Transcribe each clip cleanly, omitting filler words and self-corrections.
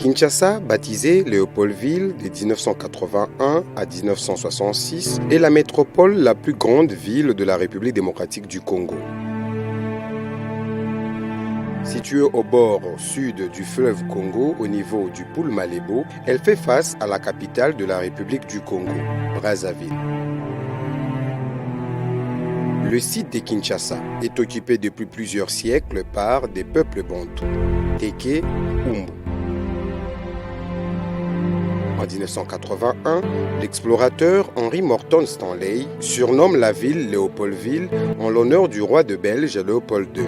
Kinshasa, baptisée Léopoldville de 1981 à 1966, est la métropole la plus grande ville de la République démocratique du Congo. Située au bord sud du fleuve Congo, au niveau du pôle Malébo, elle fait face à la capitale de la République du Congo, Brazzaville. Le site de Kinshasa est occupé depuis plusieurs siècles par des peuples bantous, Teke, Umbu. En 1981, l'explorateur Henry Morton Stanley surnomme la ville Léopoldville en l'honneur du roi de Belge Léopold II.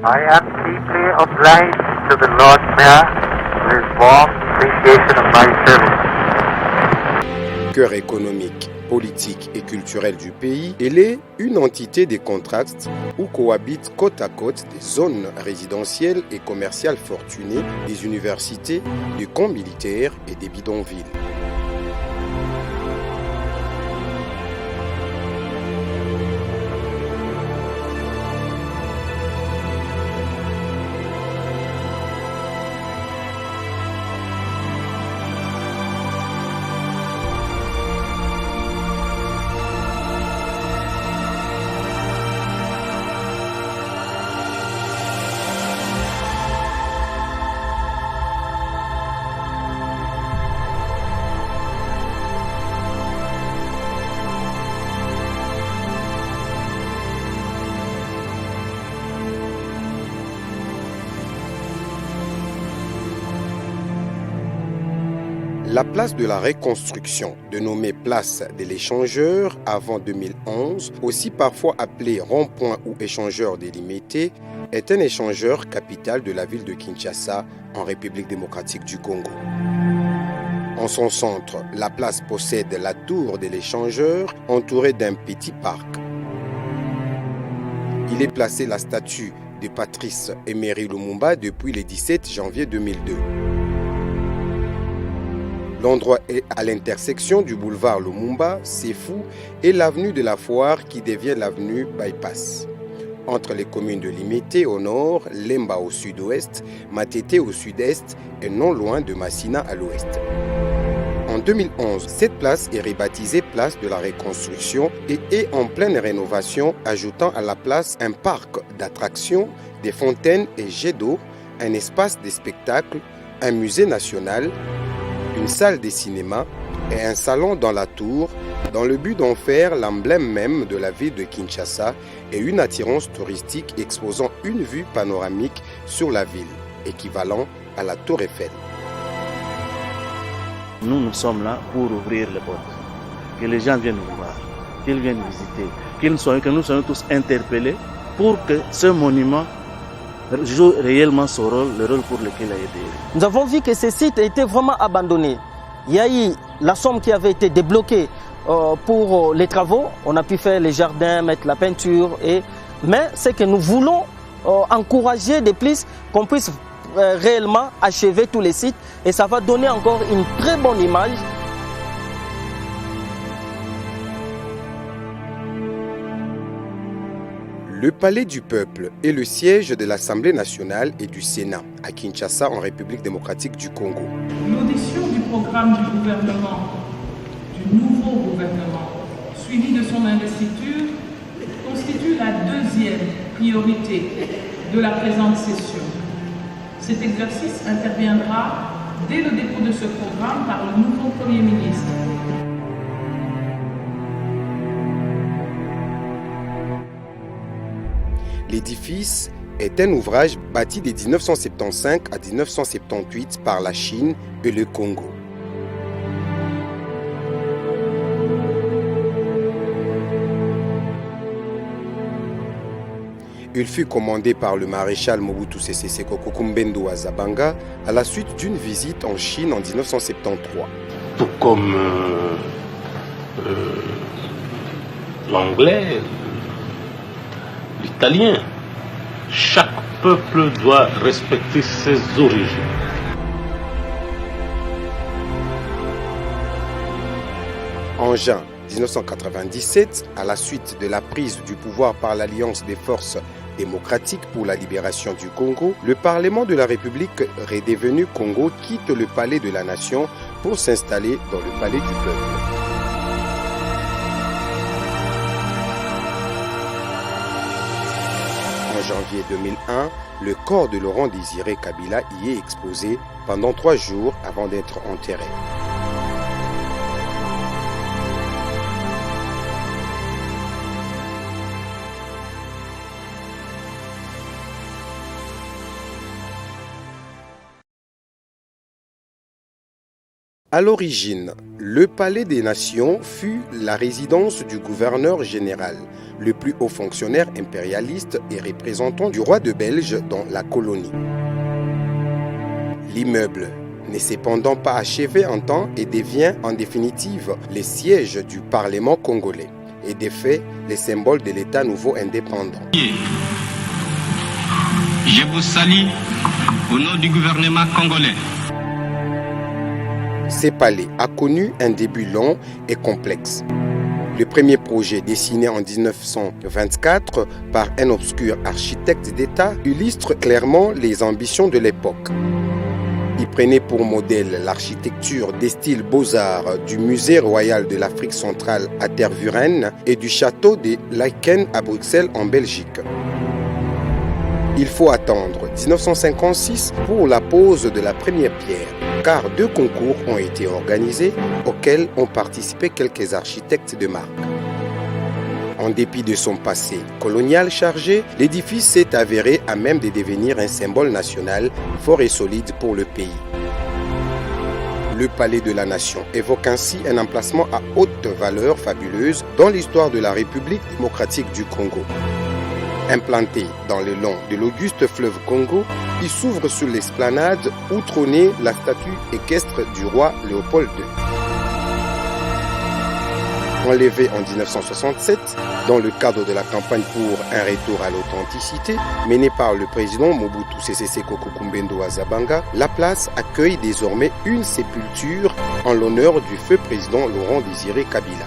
I am deeply obliged to the Lord Mayor for his warm appreciation of my service. Cœur économique, politique et culturel du pays, elle est une entité des contrastes où cohabitent côte à côte des zones résidentielles et commerciales fortunées, des universités, des camps militaires et des bidonvilles. La place de la Reconstruction, dénommée place de l'Échangeur avant 2011, aussi parfois appelée rond-point ou échangeur délimité, est un échangeur capital de la ville de Kinshasa en République démocratique du Congo. En son centre, la place possède la tour de l'Échangeur entourée d'un petit parc. Il est placé la statue de Patrice Emery Lumumba depuis le 17 janvier 2002. L'endroit est à l'intersection du boulevard Lumumba, Sefou et l'avenue de la Foire qui devient l'avenue Bypass. Entre les communes de Limité au nord, Lemba au sud-ouest, Matete au sud-est et non loin de Massina à l'ouest. En 2011, cette place est rebaptisée place de la Reconstruction et est en pleine rénovation, ajoutant à la place un parc d'attractions, des fontaines et jets d'eau, un espace de spectacle, un musée national, une salle de cinéma et un salon dans la tour, dans le but d'en faire l'emblème même de la ville de Kinshasa et une attirance touristique exposant une vue panoramique sur la ville, équivalent à la tour Eiffel. Nous sommes là pour ouvrir les portes, que les gens viennent nous voir, qu'ils viennent visiter, que nous soyons tous interpellés pour que ce monument joue réellement son rôle, le rôle pour lequel il a été. Nous avons vu que ce site a été vraiment abandonné. Il y a eu la somme qui avait été débloquée pour les travaux. On a pu faire les jardins, mettre la peinture. Mais c'est que nous voulons encourager de plus qu'on puisse réellement achever tous les sites. Et ça va donner encore une très bonne image. Le Palais du Peuple est le siège de l'Assemblée nationale et du Sénat à Kinshasa en République démocratique du Congo. L'audition du programme du gouvernement, du nouveau gouvernement, suivi de son investiture, constitue la deuxième priorité de la présente session. Cet exercice interviendra dès le dépôt de ce programme par le nouveau Premier ministre. L'édifice est un ouvrage bâti de 1975 à 1978 par la Chine et le Congo. Il fut commandé par le maréchal Mobutu Sese Seko Kukumbendo à Zabanga à la suite d'une visite en Chine en 1973. Tout comme l'anglais, l'italien, chaque peuple doit respecter ses origines. En juin 1997, à la suite de la prise du pouvoir par l'Alliance des forces démocratique pour la libération du Congo, le Parlement de la République redevenu Congo quitte le palais de la Nation pour s'installer dans le palais du peuple. En janvier 2001, le corps de Laurent Désiré Kabila y est exposé pendant 3 jours avant d'être enterré. À l'origine, le Palais des Nations fut la résidence du gouverneur général, le plus haut fonctionnaire impérialiste et représentant du roi de Belge dans la colonie. L'immeuble n'est cependant pas achevé en temps et devient en définitive le siège du Parlement congolais et de fait le symbole de l'État nouveau indépendant. Je vous salue au nom du gouvernement congolais. Ce palais a connu un début long et complexe. Le premier projet, dessiné en 1924 par un obscur architecte d'État, illustre clairement les ambitions de l'époque. Il prenait pour modèle l'architecture des styles beaux-arts du Musée royal de l'Afrique centrale à Tervuren et du château de Laeken à Bruxelles en Belgique. Il faut attendre 1956 pour la pose de la première pierre, car 2 concours ont été organisés auxquels ont participé quelques architectes de marque. En dépit de son passé colonial chargé, l'édifice s'est avéré à même de devenir un symbole national fort et solide pour le pays. Le Palais de la Nation évoque ainsi un emplacement à haute valeur fabuleuse dans l'histoire de la République démocratique du Congo. Implanté dans le long de l'auguste fleuve Congo, il s'ouvre sur l'esplanade où trônait la statue équestre du roi Léopold II. Enlevé en 1967, dans le cadre de la campagne pour un retour à l'authenticité, menée par le président Mobutu Sese Seko Kukumbendo Azabanga, la place accueille désormais une sépulture en l'honneur du feu président Laurent Désiré Kabila.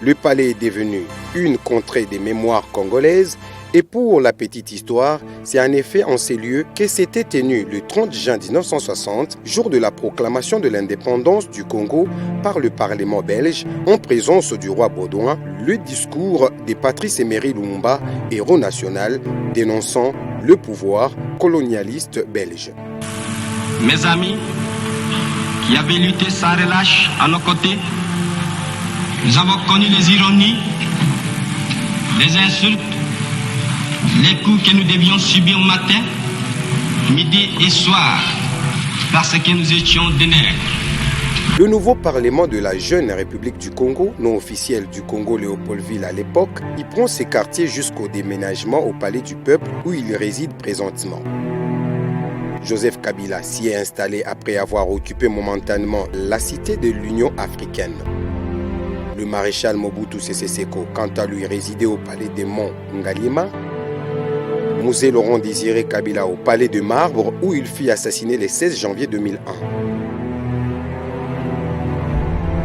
Le palais est devenu une contrée des mémoires congolaises et pour la petite histoire, c'est en effet en ces lieux que s'était tenu le 30 juin 1960, jour de la proclamation de l'indépendance du Congo par le Parlement belge en présence du roi Baudouin, le discours de Patrice Emery Lumumba, héros national, dénonçant le pouvoir colonialiste belge. Mes amis qui avaient lutté sans relâche à nos côtés, nous avons connu les ironies, les insultes, les coups que nous devions subir matin, midi et soir, parce que nous étions des nègres. Le nouveau Parlement de la jeune République du Congo, non officiel du Congo Léopoldville à l'époque, y prend ses quartiers jusqu'au déménagement au Palais du Peuple où il réside présentement. Joseph Kabila s'y est installé après avoir occupé momentanément la cité de l'Union africaine. Le maréchal Mobutu Sese Seko, quant à lui, résidait au palais des Monts Ngalima. Musée Laurent Désiré Kabila au palais de Marbre, où il fut assassiné le 16 janvier 2001.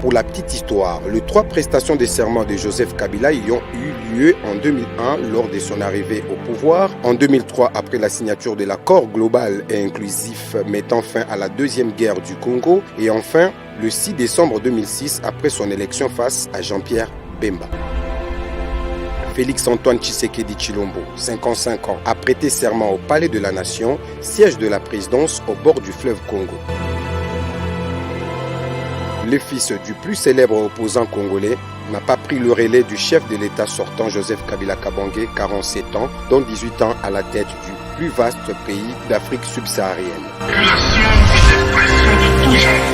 Pour la petite histoire, les 3 prestations de serment de Joseph Kabila y ont eu lieu en 2001 lors de son arrivée au pouvoir, en 2003 après la signature de l'accord global et inclusif mettant fin à la Deuxième Guerre du Congo et enfin le 6 décembre 2006 après son élection face à Jean-Pierre Bemba. Félix-Antoine Tshisekedi Tshilombo, 55 ans, a prêté serment au Palais de la Nation, siège de la présidence au bord du fleuve Congo. Le fils du plus célèbre opposant congolais n'a pas pris le relais du chef de l'État sortant Joseph Kabila Kabange, 47 ans, dont 18 ans à la tête du plus vaste pays d'Afrique subsaharienne. Population et des pressions de tout genre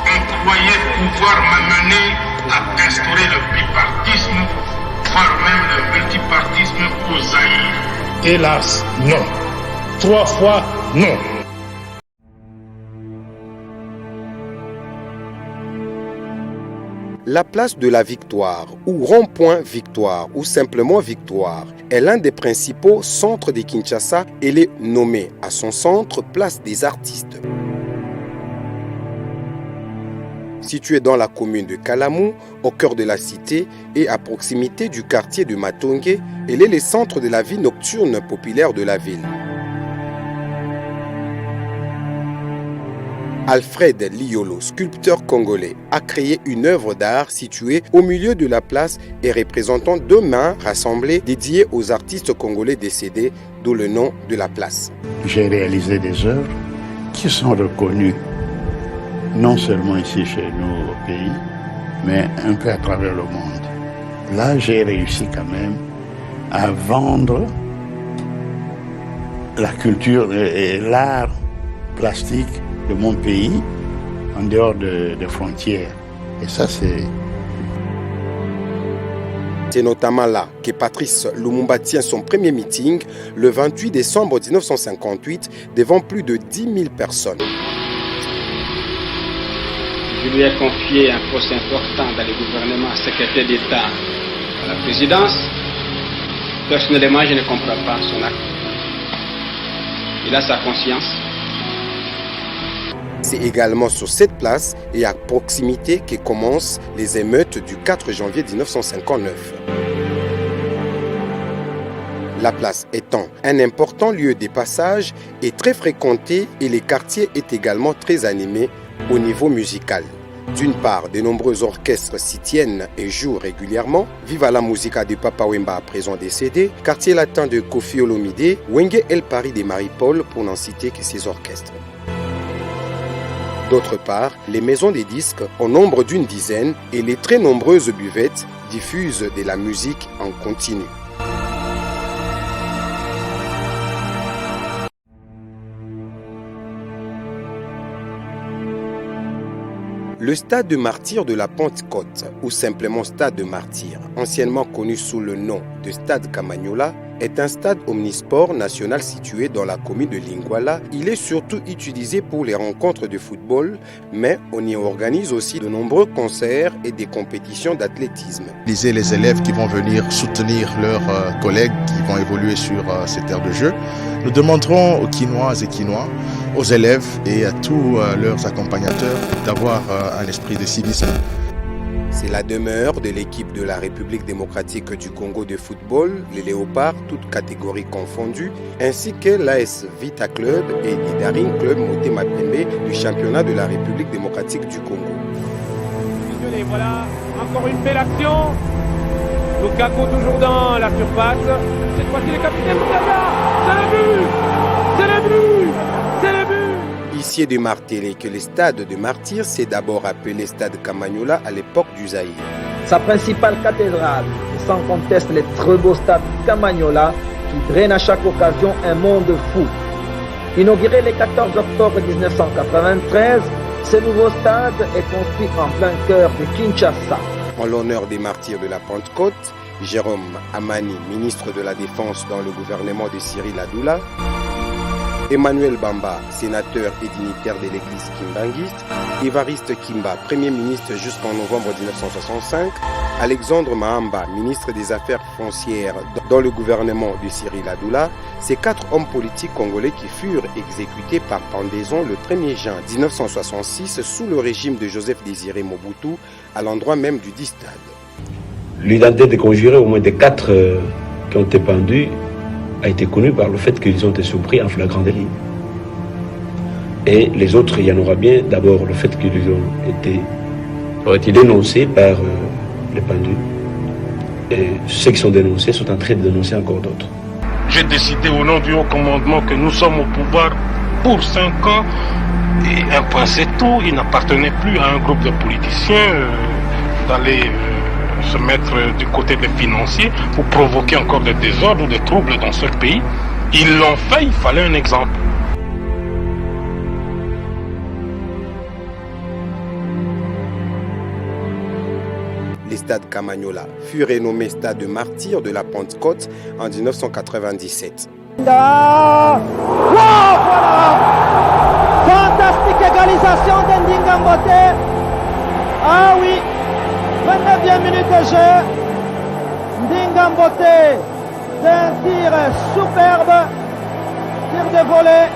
ont croyé pouvoir m'amener à instaurer le bipartisme, voire même le multipartisme au Zaïre. Hélas, non. 3 fois, non. La place de la Victoire, ou rond-point Victoire, ou simplement Victoire, est l'un des principaux centres de Kinshasa. Elle est nommée à son centre place des artistes. Situé dans la commune de Kalamou, au cœur de la cité et à proximité du quartier de Matongue, elle est le centre de la vie nocturne populaire de la ville. Alfred Liolo, sculpteur congolais, a créé une œuvre d'art située au milieu de la place et représentant 2 mains rassemblées dédiées aux artistes congolais décédés, d'où le nom de la place. J'ai réalisé des œuvres qui sont reconnues non seulement ici chez nous au pays, mais un peu à travers le monde. Là, j'ai réussi quand même à vendre la culture et l'art plastique de mon pays en dehors des frontières. Et ça, C'est notamment là que Patrice Lumumba tient son premier meeting le 28 décembre 1958 devant plus de 10 000 personnes. Je lui ai confié un poste important dans le gouvernement, secrétaire d'État à la présidence. Personnellement, je ne comprends pas son acte. Il a sa conscience. C'est également sur cette place et à proximité que commencent les émeutes du 4 janvier 1959. La place étant un important lieu de passage et très fréquenté et les quartiers est également très animés au niveau musical. D'une part, de nombreux orchestres s'y tiennent et jouent régulièrement. Viva la Musica de Papa Wemba à présent décédé, Quartier Latin de Kofi Olomide, Wenge El Paris de Marie-Paul pour n'en citer que ces orchestres. D'autre part, les maisons des disques, au nombre d'une dizaine, et les très nombreuses buvettes diffusent de la musique en continu. Le stade de Martyrs de la Pentecôte, ou simplement stade de Martyrs, anciennement connu sous le nom de stade Kamanyola, est un stade omnisport national situé dans la commune de Lingwala. Il est surtout utilisé pour les rencontres de football, mais on y organise aussi de nombreux concerts et des compétitions d'athlétisme. Les élèves qui vont venir soutenir leurs collègues qui vont évoluer sur cette aire de jeu. Nous demanderons aux Quinoises et Quinois, aux élèves et à tous leurs accompagnateurs d'avoir un esprit de civisme. C'est la demeure de l'équipe de la République démocratique du Congo de football, les Léopards, toutes catégories confondues, ainsi que l'AS Vita Club et l'Idaring Club Motema Pembe du championnat de la République démocratique du Congo. Et voilà, encore une belle action. Lukaku toujours dans la surface. Cette fois-ci, le capitaine Moutaga. C'est le but. C'est le but. C'est le but. Ici est de marteler que le stade de Martyrs s'est d'abord appelé stade Kamanyola à l'époque du Zaïre. Sa principale cathédrale, sans conteste le très beau stade Kamanyola, qui draine à chaque occasion un monde fou. Inauguré le 14 octobre 1993, ce nouveau stade est construit en plein cœur de Kinshasa. En l'honneur des martyrs de la Pentecôte, Jérôme Amani, ministre de la Défense dans le gouvernement de Cyril Adoula, Emmanuel Bamba, sénateur et dignitaire de l'église kimbanguiste, Évariste Kimba, Premier ministre jusqu'en novembre 1965, Alexandre Mahamba, ministre des Affaires foncières dans le gouvernement de Cyril Adoula, ces 4 hommes politiques congolais qui furent exécutés par pendaison le 1er juin 1966 sous le régime de Joseph Désiré Mobutu, à l'endroit même du dit stade. L'identité des conjurés, au moins des 4 qui ont été pendus, a été connue par le fait qu'ils ont été surpris en flagrant délit. Et les autres, il y en aura bien d'abord le fait qu'ils ont été dénoncés par les pendus. Et ceux qui sont dénoncés sont en train de dénoncer encore d'autres. J'ai décidé au nom du haut commandement que nous sommes au pouvoir pour 5 ans. Et un point c'est tout, il n'appartenait plus à un groupe de politiciens d'aller se mettre du côté des financiers pour provoquer encore des désordres ou des troubles dans ce pays. Ils l'ont fait, il fallait un exemple. Le stade Kamanyola fut renommé stade de Martyrs de la Pentecôte en 1997. Voilà! Fantastique égalisation d'Ndinga Mbote. Ah oui, 29e minute de jeu. Ndinga Mbote d'un tir superbe. Tir de volée.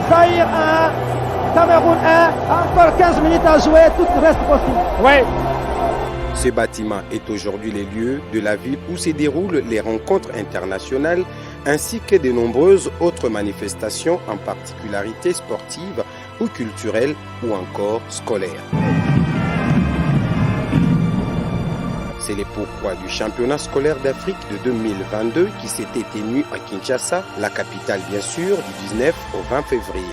Zaïre 1, Cameroun 1, encore 15 minutes à jouer, tout reste possible. Oui. Ce bâtiment est aujourd'hui les lieux de la ville où se déroulent les rencontres internationales ainsi que de nombreuses autres manifestations, en particularité sportives ou culturelles ou encore scolaires. C'est le pourquoi du championnat scolaire d'Afrique de 2022 qui s'était tenu à Kinshasa, la capitale bien sûr, du 19 au 20 février.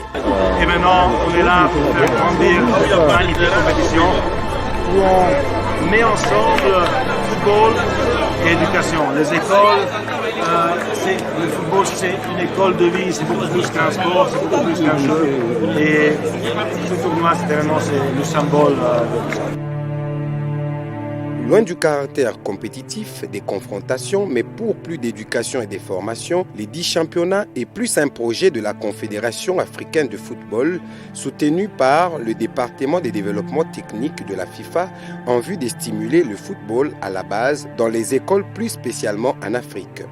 Et maintenant, on est là pour faire grandir une magnifique compétition où on met ensemble football et éducation. Les écoles, le football c'est une école de vie, c'est beaucoup plus qu'un sport, c'est beaucoup plus qu'un jeu. Et ce tournoi, c'est vraiment le symbole de tout ça. Loin du caractère compétitif des confrontations, mais pour plus d'éducation et de formation, les 10 championnats est plus un projet de la Confédération africaine de football, soutenu par le département des développements techniques de la FIFA en vue de stimuler le football à la base dans les écoles, plus spécialement en Afrique.